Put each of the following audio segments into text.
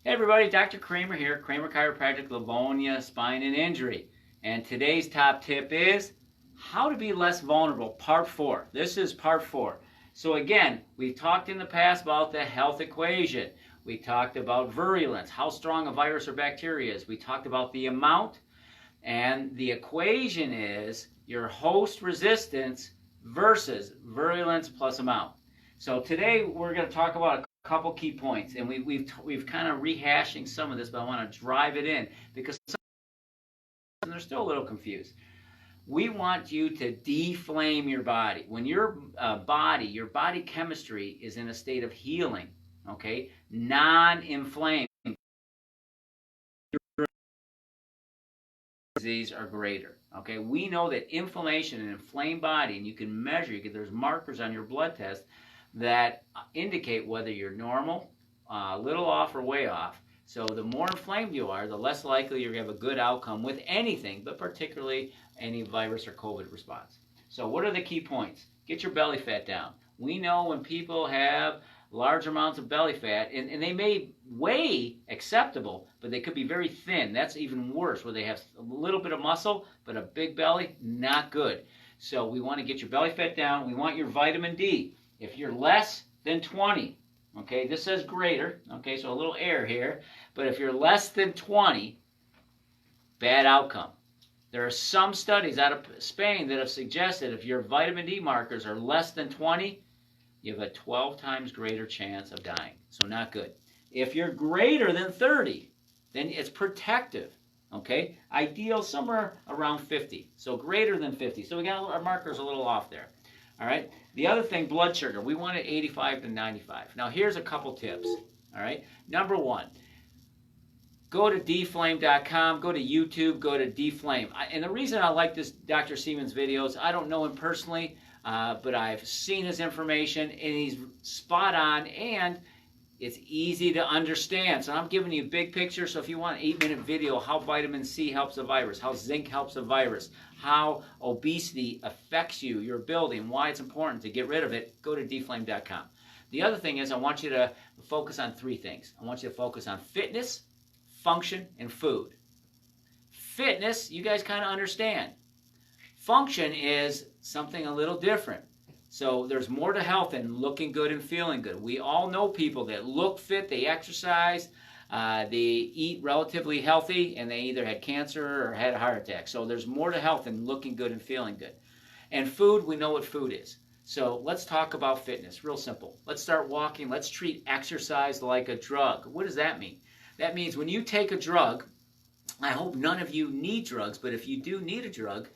Hey everybody, Dr. Kramer here, Kramer Chiropractic Livonia, Spine and Injury. And today's top tip is how to be less vulnerable, part 4. This is part 4. So again, we've talked in the past about the health equation. We talked about virulence, how strong a virus or bacteria is. We talked about the amount, and the equation is your host resistance versus virulence plus amount. So today we're going to talk about a couple key points, and we've kind of rehashing some of this, but I want to drive it in because they're still a little confused. We want you to deflame your body. When your body chemistry is in a state of healing, okay, non-inflamed, disease are greater. Okay, we know that inflammation and inflamed body, and you can measure. There's markers on your blood test that indicate whether you're normal, a little off, or way off. So the more inflamed you are, the less likely you're going to have a good outcome with anything, but particularly any virus or COVID response. So what are the key points? Get your belly fat down. We know when people have large amounts of belly fat, and they may weigh acceptable, but they could be very thin. That's even worse, where they have a little bit of muscle, but a big belly, not good. So we want to get your belly fat down. We want your vitamin D. If you're less than 20, okay, this says greater, okay, so a little error here, but if you're less than 20, bad outcome. There are some studies out of Spain that have suggested if your vitamin D markers are less than 20, you have a 12 times greater chance of dying, so not good. If you're greater than 30, then it's protective, okay? Ideal somewhere around 50, so greater than 50. So we got our markers a little off there. All right. The other thing, blood sugar. We want it 85 to 95. Now, here's a couple tips. All right. Number one, go to deflame.com, go to YouTube, go to deflame. And the reason I like this Dr. Siemens videos, I don't know him personally, but I've seen his information, and he's spot on, and it's easy to understand. So I'm giving you a big picture. So if you want an 8-minute video, how vitamin C helps a virus, how zinc helps a virus, how obesity affects you, your ability, and why it's important to get rid of it, go to deflame.com. The other thing is I want you to focus on 3 things. I want you to focus on fitness, function, and food. Fitness, you guys kind of understand. Function is something a little different. So there's more to health than looking good and feeling good. We all know people that look fit, they exercise, they eat relatively healthy, and they either had cancer or had a heart attack. So there's more to health than looking good and feeling good. And food, we know what food is. So let's talk about fitness, real simple. Let's start walking. Let's treat exercise like a drug. What does that mean? That means when you take a drug, I hope none of you need drugs, but if you do need a drug,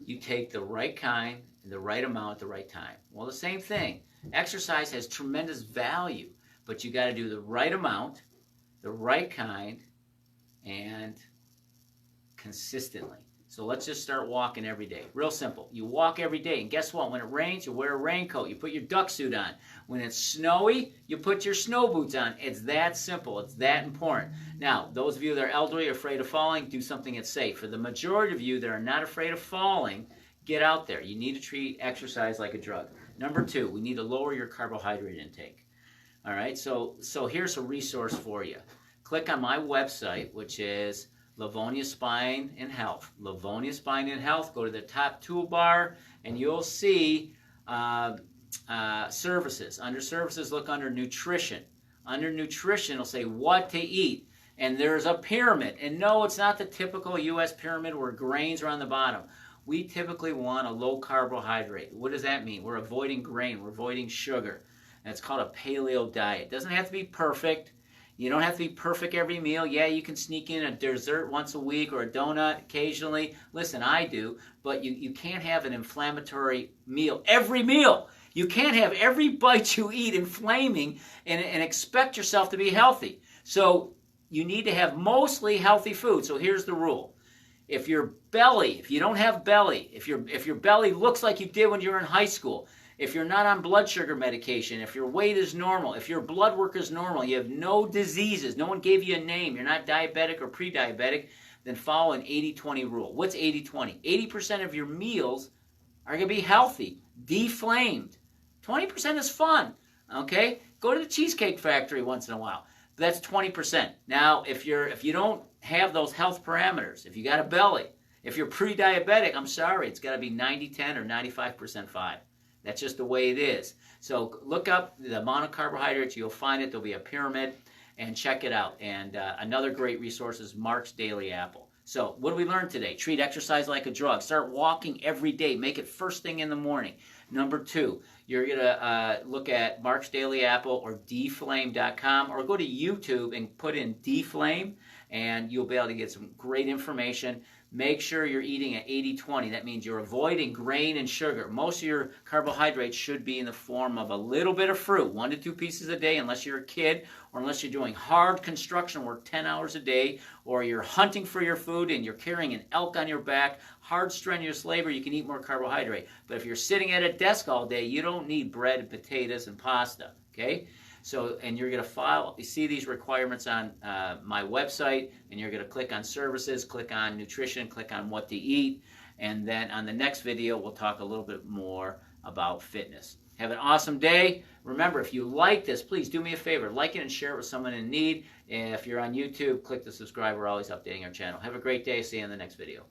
you take the right kind, the right amount at the right time. Well, the same thing. Exercise has tremendous value, but you got to do the right amount, the right kind, and consistently. So let's just start walking every day. Real simple. You walk every day, and guess what? When it rains, you wear a raincoat. You put your duck suit on. When it's snowy, you put your snow boots on. It's that simple. It's that important. Now, those of you that are elderly, afraid of falling, do something that's safe. For the majority of you that are not afraid of falling, get out there. You need to treat exercise like a drug. Number 2, we need to lower your carbohydrate intake. All right, so here's a resource for you. Click on my website, which is Livonia Spine and Health. Livonia Spine and Health. Go to the top toolbar, and you'll see services. Under services, look under nutrition. Under nutrition, it'll say what to eat. And there's a pyramid. And no, it's not the typical U.S. pyramid where grains are on the bottom. We typically want a low carbohydrate. What does that mean? We're avoiding grain. We're avoiding sugar. And it's called a paleo diet. It doesn't have to be perfect. You don't have to be perfect every meal. Yeah, you can sneak in a dessert once a week or a donut occasionally. Listen, I do. But you can't have an inflammatory meal. Every meal. You can't have every bite you eat inflaming and expect yourself to be healthy. So you need to have mostly healthy food. So here's the rule. If you don't have belly, if your belly looks like you did when you were in high school, if you're not on blood sugar medication, if your weight is normal, if your blood work is normal, you have no diseases, no one gave you a name, you're not diabetic or pre-diabetic, then follow an 80-20 rule. What's 80-20? 80% of your meals are going to be healthy, deflamed. 20% is fun, okay? Go to the Cheesecake Factory once in a while. That's 20%. Now, if you don't have those health parameters, if you got a belly, if you're pre-diabetic, I'm sorry, it's got to be 90-10 or 95% 5. That's just the way it is. So look up the amount of carbohydrates. You'll find it. There'll be a pyramid, and check it out. And another great resource is Mark's Daily Apple. So what did we learn today? Treat exercise like a drug. Start walking every day. Make it first thing in the morning. Number 2, you're going to look at Mark's Daily Apple or dflame.com, or go to YouTube and put in dflame, and you'll be able to get some great information. Make sure you're eating at 80-20. That means you're avoiding grain and sugar. Most of your carbohydrates should be in the form of a little bit of fruit, 1 to 2 pieces a day, unless you're a kid or unless you're doing hard construction work 10 hours a day, or you're hunting for your food and you're carrying an elk on your back, hard, strenuous labor, you can eat more carbohydrate. But if you're sitting at a desk all day, you don't need bread and potatoes and pasta, okay? So, and you're going to see these requirements on my website, and you're going to click on services, click on nutrition, click on what to eat, and then on the next video, we'll talk a little bit more about fitness. Have an awesome day. Remember, if you like this, please do me a favor. Like it and share it with someone in need. If you're on YouTube, click the subscribe. We're always updating our channel. Have a great day. See you in the next video.